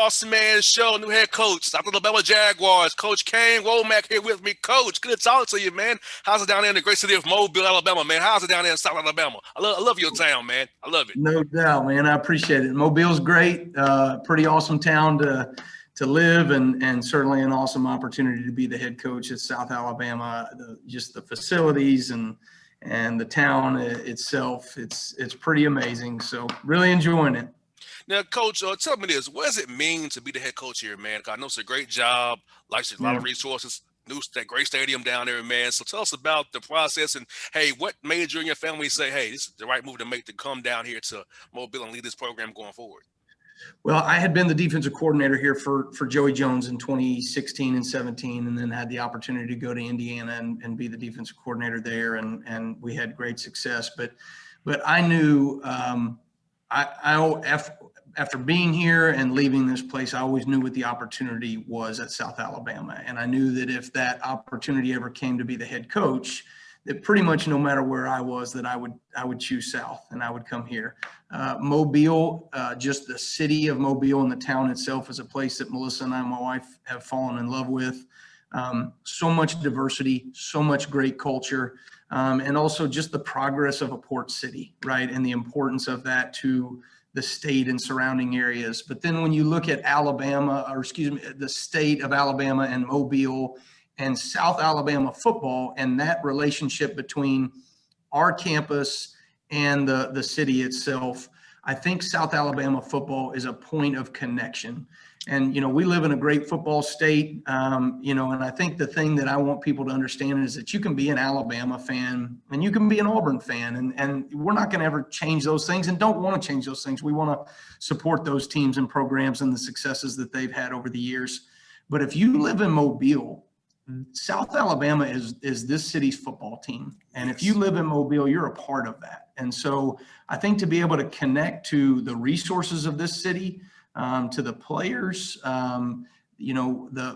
Bossman Show, new head coach, South Alabama Jaguars, Coach Kane, Wommack here with me. Coach, good to talk to you, man. How's it down there in the great city of Mobile, Alabama, man? How's it down there in South Alabama? I love your town, man. I love it. No doubt, man. I appreciate it. Mobile's great. Pretty awesome town to live, and certainly an awesome opportunity to be the head coach at South Alabama. Just the facilities and the town itself, it's pretty amazing. So really enjoying it. Now, Coach, tell me this. What does it mean to be the head coach here, man? Because I know it's a great job, like a lot of resources, that great stadium down there, man. So tell us about the process and, hey, what made you and your family say, hey, this is the right move to make to come down here to Mobile and lead this program going forward? Well, I had been the defensive coordinator here for Joey Jones in 2016 and 17, and then had the opportunity to go to Indiana and be the defensive coordinator there, and we had great success. But I knew after being here and leaving this place, I always knew what the opportunity was at South Alabama. And I knew that if that opportunity ever came to be the head coach, that pretty much no matter where I was, that I would choose South and I would come here. Mobile, just the city of Mobile and the town itself is a place that Melissa and I, my wife, have fallen in love with. So much diversity, so much great culture, and also just the progress of a port city, right? And the importance of that to the state and surrounding areas. But then when you look at the state of Alabama and Mobile and South Alabama football and that relationship between our campus and the city itself, I think South Alabama football is a point of connection. And, we live in a great football state, and I think the thing that I want people to understand is that you can be an Alabama fan and you can be an Auburn fan, and we're not going to ever change those things and don't want to change those things. We want to support those teams and programs and the successes that they've had over the years. But if you live in Mobile, South Alabama is this city's football team. And if you live in Mobile, you're a part of that. And so I think to be able to connect to the resources of this city, to the players, the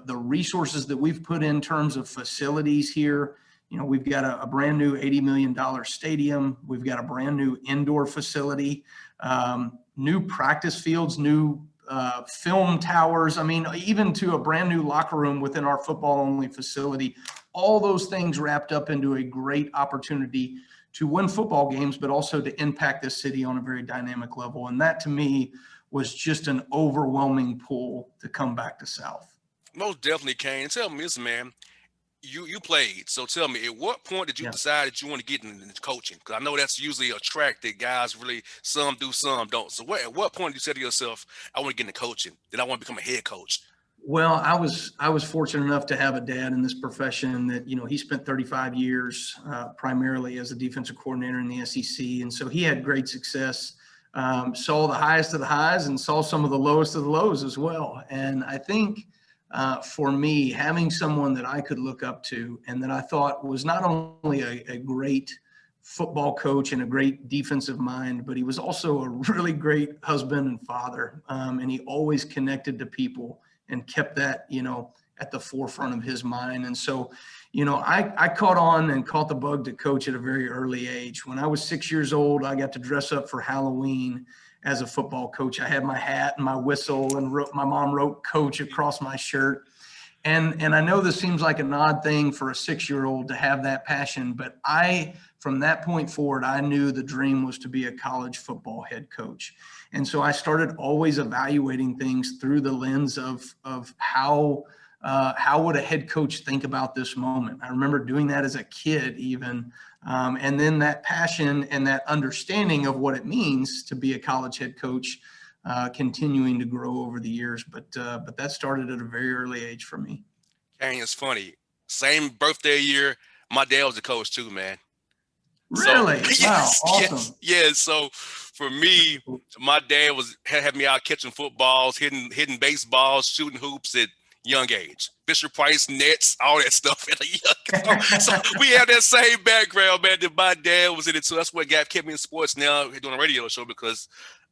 resources that we've put in terms of facilities here. We've got a brand new $80 million stadium. We've got a brand new indoor facility, new practice fields, new film towers. I mean, even to a brand new locker room within our football only facility, all those things wrapped up into a great opportunity to win football games, but also to impact the city on a very dynamic level. And that to me was just an overwhelming pull to come back to South. Most definitely, Kane. Tell me this, man. You played, so tell me, at what point did you decide that you want to get into coaching? Because I know that's usually a track that guys really, some do, some don't. So at what point did you say to yourself, I want to get into coaching, then I want to become a head coach? Well, I was fortunate enough to have a dad in this profession that, he spent 35 years primarily as a defensive coordinator in the SEC. And so he had great success. Saw the highest of the highs and saw some of the lowest of the lows as well. And I think for me, having someone that I could look up to and that I thought was not only a great football coach and a great defensive mind, but he was also a really great husband and father. And he always connected to people and kept that, at the forefront of his mind. And so, I caught on and caught the bug to coach at a very early age. When I was 6 years old, I got to dress up for Halloween as a football coach. I had my hat and my whistle, and my mom wrote coach across my shirt. And I know this seems like an odd thing for a 6-year-old to have that passion, but from that point forward, I knew the dream was to be a college football head coach. And so I started always evaluating things through the lens of how would a head coach think about this moment? I remember doing that as a kid even. And then that passion and that understanding of what it means to be a college head coach continuing to grow over the years. But that started at a very early age for me. Dang, it's funny. Same birthday year, my dad was a coach too, man. Really? So, wow, awesome. Yes. So for me, my dad had me out catching footballs, hitting baseballs, shooting hoops at young age. Fisher Price, Nets, all that stuff at a young age. So we have that same background, man, that my dad was in it. So that's what kept me in sports now, doing a radio show, because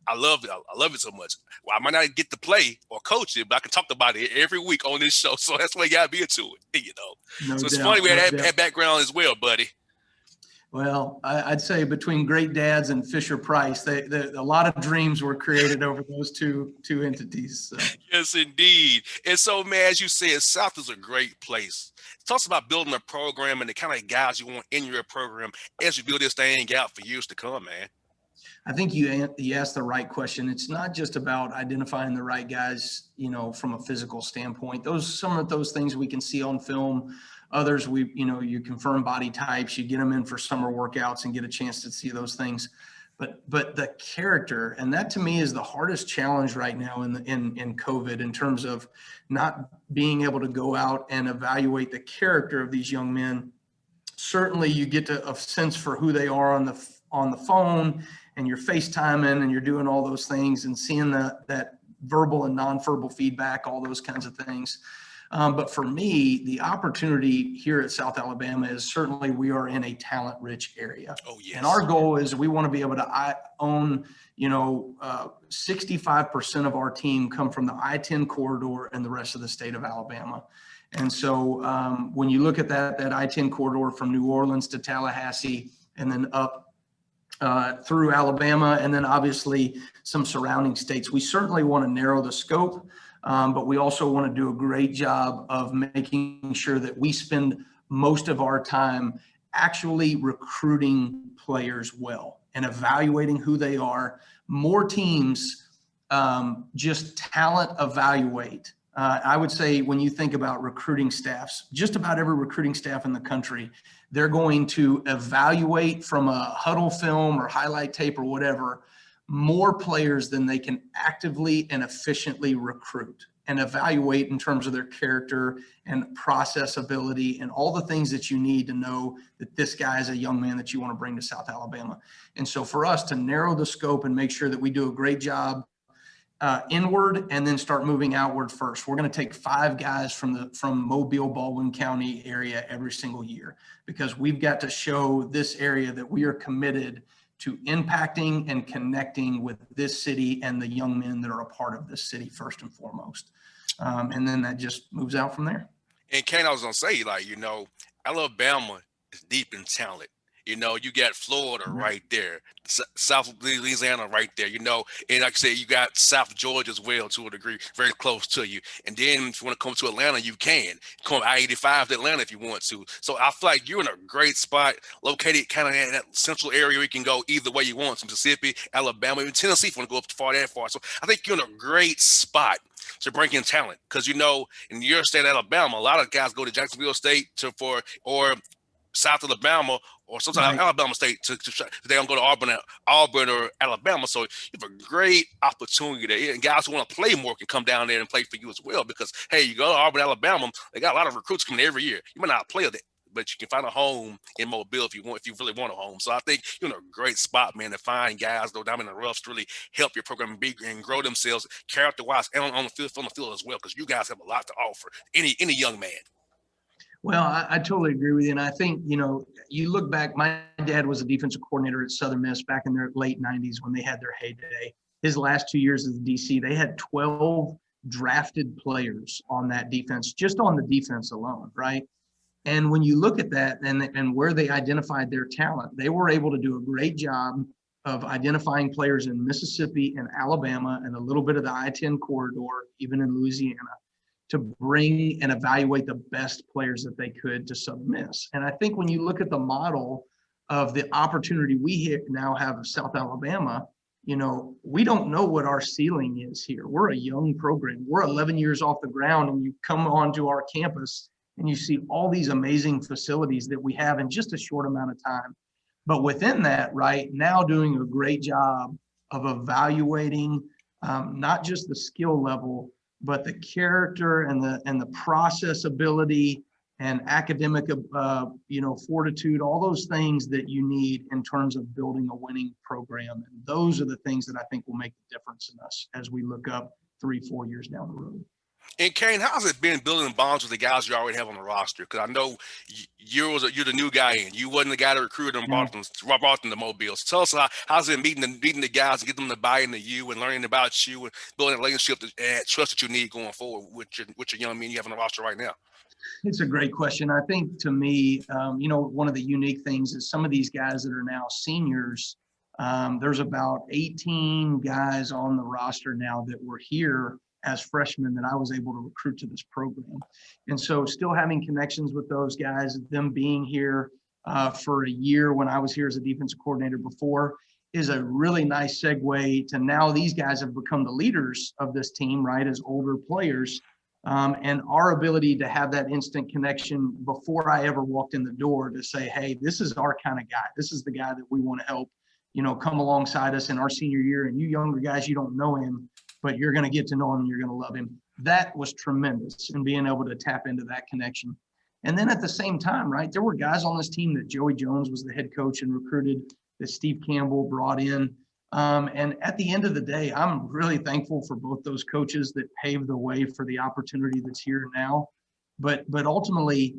I love it. I love it so much. Well, I might not get to play or coach it, but I can talk about it every week on this show. So that's why you got to be into it, No so it's doubt, funny we had that background as well, buddy. Well, I'd say between Great Dads and Fisher Price, a lot of dreams were created over those two entities. So. Yes, indeed. And so, man, as you said, South is a great place. Tell us about building a program and the kind of guys you want in your program as you build this thing out for years to come, man. I think you asked the right question. It's not just about identifying the right guys, from a physical standpoint. Some of those things we can see on film. Others, you confirm body types, you get them in for summer workouts and get a chance to see those things. But the character, and that to me is the hardest challenge right now in COVID, in terms of not being able to go out and evaluate the character of these young men. Certainly, you get a sense for who they are on the phone, and you're FaceTiming and you're doing all those things and seeing that verbal and nonverbal feedback, all those kinds of things. But for me, the opportunity here at South Alabama is certainly we are in a talent-rich area. Oh, yes. And our goal is we want to be able to own, 65% of our team come from the I-10 corridor and the rest of the state of Alabama. And so when you look at that I-10 corridor from New Orleans to Tallahassee and then up through Alabama, and then obviously some surrounding states, we certainly want to narrow the scope. But we also want to do a great job of making sure that we spend most of our time actually recruiting players well and evaluating who they are. More teams just talent evaluate. I would say when you think about recruiting staffs, just about every recruiting staff in the country, they're going to evaluate from a huddle film or highlight tape or whatever, more players than they can actively and efficiently recruit and evaluate in terms of their character and process ability and all the things that you need to know that this guy is a young man that you want to bring to South Alabama. And so for us to narrow the scope and make sure that we do a great job inward and then start moving outward first. We're going to take 5 guys from Mobile, Baldwin County area every single year, because we've got to show this area that we are committed to impacting and connecting with this city and the young men that are a part of this city first and foremost. And then that just moves out from there. And Kane, I was going to say, Alabama is deep in talent. You got Florida right there, South Louisiana right there, and like I said, you got South Georgia as well to a degree, very close to you. And then if you want to come to Atlanta, you can come I-85 to Atlanta if you want to. So I feel like you're in a great spot, located kind of in that central area where you can go either way you want, to Mississippi, Alabama, even Tennessee if you want to go up that far. So I think you're in a great spot to bring in talent, because in your state of Alabama, a lot of guys go to Jacksonville State or South Alabama, or sometimes right. Alabama State they don't go to Auburn or Alabama. So you have a great opportunity there. And guys who want to play more can come down there and play for you as well, because, hey, you go to Auburn, Alabama, they got a lot of recruits coming every year. You might not play it, but you can find a home in Mobile if you really want a home. So I think you're in a great spot, man, to find guys go down in the roughs to really help your program and grow themselves character-wise and on the field as well, because you guys have a lot to offer any young man. Well, I totally agree with you. And I think, you look back, my dad was a defensive coordinator at Southern Miss back in their late 90s when they had their heyday. His last 2 years as DC, they had 12 drafted players on that defense, just on the defense alone, right? And when you look at that and where they identified their talent, they were able to do a great job of identifying players in Mississippi and Alabama and a little bit of the I-10 corridor, even in Louisiana, to bring and evaluate the best players that they could to Southern Miss. And I think when you look at the model of the opportunity we now have of South Alabama, we don't know what our ceiling is here. We're a young program. We're 11 years off the ground, and you come onto our campus and you see all these amazing facilities that we have in just a short amount of time. But within that, right now, doing a great job of evaluating not just the skill level, but the character and the process ability and academic, fortitude, all those things that you need in terms of building a winning program. And those are the things that I think will make the difference in us as we look up 3-4 years down the road. And Kane, how's it been building bonds with the guys you already have on the roster? Because I know you're the new guy in. You wasn't the guy that recruited them, brought them to Mobile. So tell us how's it meeting the guys and getting them to buy into you and learning about you and building a relationship and trust that you need going forward with your young men you have on the roster right now. It's a great question. I think to me, one of the unique things is some of these guys that are now seniors, there's about 18 guys on the roster now that were here as freshmen that I was able to recruit to this program. And so still having connections with those guys, them being here for a year when I was here as a defensive coordinator before, is a really nice segue to now these guys have become the leaders of this team, right, as older players. And our ability to have that instant connection before I ever walked in the door to say, hey, this is our kind of guy. This is the guy that we want to help, come alongside us in our senior year. And you younger guys, you don't know him, but you're going to get to know him and you're going to love him. That was tremendous in being able to tap into that connection. And then at the same time, right, there were guys on this team that Joey Jones was the head coach and recruited, that Steve Campbell brought in. And at the end of the day, I'm really thankful for both those coaches that paved the way for the opportunity that's here now. But ultimately,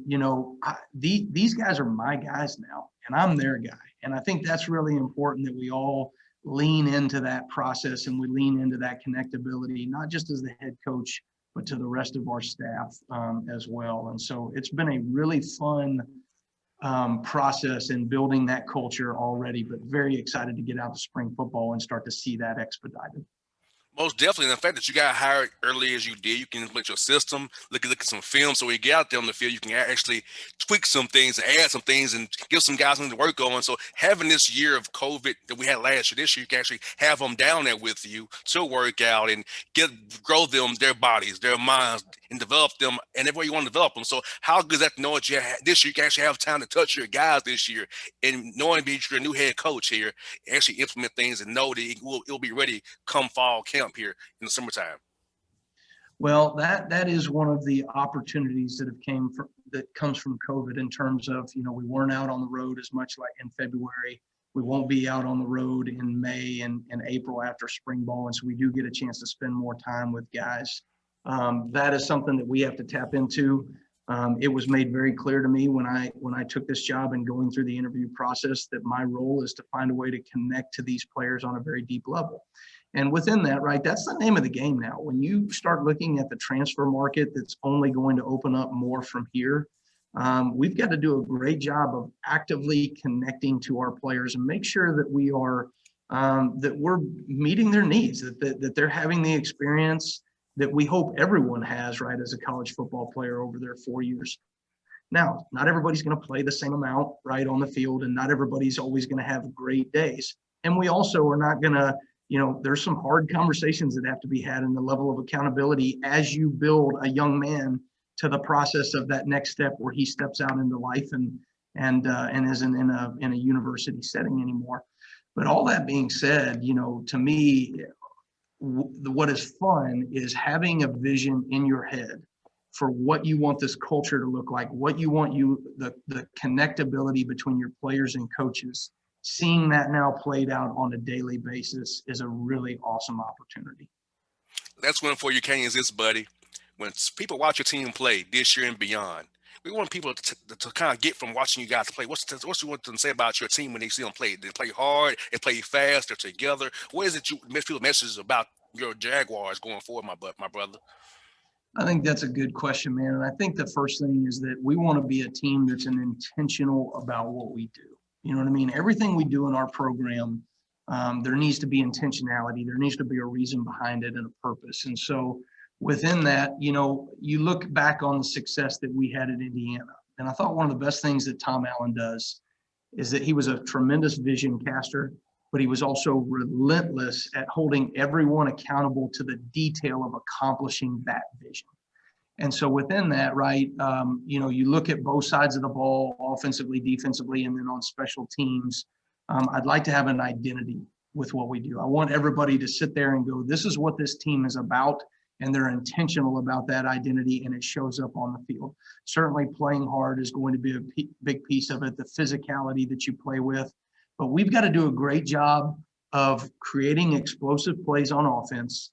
these guys are my guys now, and I'm their guy. And I think that's really important that we all lean into that process and we lean into that connectability, not just as the head coach, but to the rest of our staff as well. And so it's been a really fun process in building that culture already, but very excited to get out to spring football and start to see that expedited. Most definitely. And the fact that you got hired early as you did, you can implement your system, look at some film. So when you get out there on the field, you can actually tweak some things, add some things, and give some guys something to work on. So having this year of COVID that we had last year, this year, you can actually have them down there with you to work out and grow them, their bodies, their minds, and develop them and everywhere you want to develop them. So how good is that to know that this year you can actually have time to touch your guys this year, and knowing that you're a new head coach here, actually implement things and know that it'll be ready come fall camp here in the summertime? Well, that is one of the opportunities that comes from COVID in terms of, we weren't out on the road as much like in February. We won't be out on the road in May and April after spring ball. And so we do get a chance to spend more time with guys. That is something that we have to tap into. It was made very clear to me when I took this job and going through the interview process that my role is to find a way to connect to these players on a very deep level. And within that, right, that's the name of the game now. When you start looking at the transfer market that's only going to open up more from here, we've got to do a great job of actively connecting to our players and make sure that we are that we're meeting their needs, that they're having the experience that we hope everyone has, right, as a college football player over their 4 years. Now, not everybody's going to play the same amount, right, on the field, and not everybody's always going to have great days. And we also are not going to, there's some hard conversations that have to be had in the level of accountability as you build a young man to the process of that next step where he steps out into life and isn't in a university setting anymore. But all that being said, to me, what is fun is having a vision in your head for what you want this culture to look like, what you want the connectability between your players and coaches. Seeing that now played out on a daily basis is a really awesome opportunity. That's one for you, Kane, is this, buddy. When people watch your team play this year and beyond, we want people to kind of get from watching you guys play. What's you want them to say about your team when they see them play? They play hard, they play fast, they're together. What is it you feel messages about your Jaguars going forward, my brother? I think that's a good question, man. And I think the first thing is that we want to be a team that's intentional about what we do. You know what I mean? Everything we do in our program, there needs to be intentionality. There needs to be a reason behind it and a purpose. And so within that, you look back on the success that we had at Indiana. And I thought one of the best things that Tom Allen does is that he was a tremendous vision caster, but he was also relentless at holding everyone accountable to the detail of accomplishing that vision. And so within that, right, you look at both sides of the ball, offensively, defensively, and then on special teams. I'd like to have an identity with what we do. I want everybody to sit there and go, this is what this team is about, and they're intentional about that identity, and it shows up on the field. Certainly playing hard is going to be a big piece of it, the physicality that you play with. But we've got to do a great job of creating explosive plays on offense,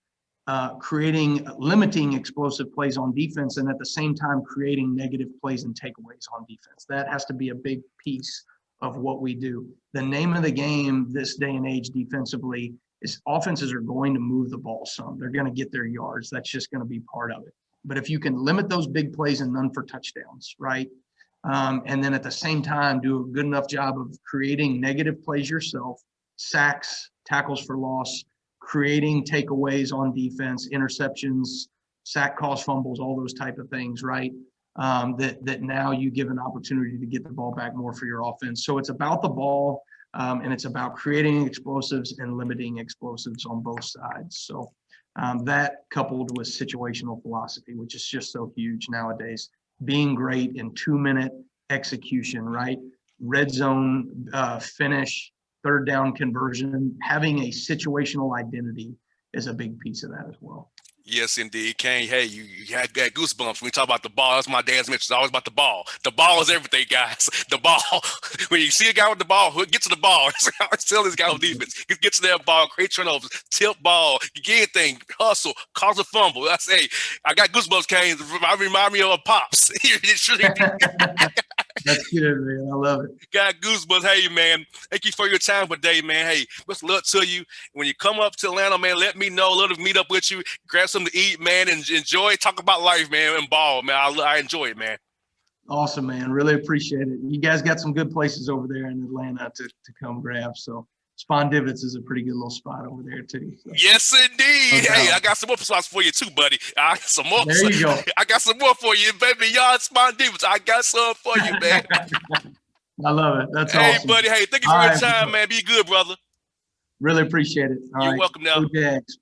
limiting explosive plays on defense, and at the same time creating negative plays and takeaways on defense. That has to be a big piece of what we do. The name of the game this day and age defensively is offenses are going to move the ball some. They're going to get their yards. That's just going to be part of it. But if you can limit those big plays and none for touchdowns, right? And then at the same time, do a good enough job of creating negative plays yourself, sacks, tackles for loss, creating takeaways on defense, interceptions, sack calls, fumbles, all those type of things, right? That now you give an opportunity to get the ball back more for your offense. So it's about the ball, and it's about creating explosives and limiting explosives on both sides. So that coupled with situational philosophy, which is just so huge nowadays, being great in 2-minute execution, right? Red zone finish, third down conversion, having a situational identity is a big piece of that as well. Yes, indeed, Kane. Hey, you had goosebumps when we talk about the ball. That's my dad's mention. It's always about the ball. The ball is everything, guys. The ball. When you see a guy with the ball, get to the ball. I always tell this guy on defense, get to that ball, create turnovers, tip ball, you get anything, hustle, cause a fumble. I say, I got goosebumps, Kane. I remind me of a pops. That's good, man. I love it. Got goosebumps. Hey, man. Thank you for your time today, man. Hey, much luck to you. When you come up to Atlanta, man, let me know. Let us meet up with you. Grab something to eat, man, and enjoy. Talk about life, man, and ball, man. I enjoy it, man. Awesome, man. Really appreciate it. You guys got some good places over there in Atlanta to come grab. So Spondivits is a pretty good little spot over there too. So. Yes, indeed. No hey, I got some more spots for you too, buddy. I got some more. There you go. I got some more for you, baby. Y'all Spondivits. I got some for you, man. I love it. That's hey, awesome. buddy. Hey, thank you for your time, man. Be good, brother. Really appreciate it. You're welcome now. Go Jags.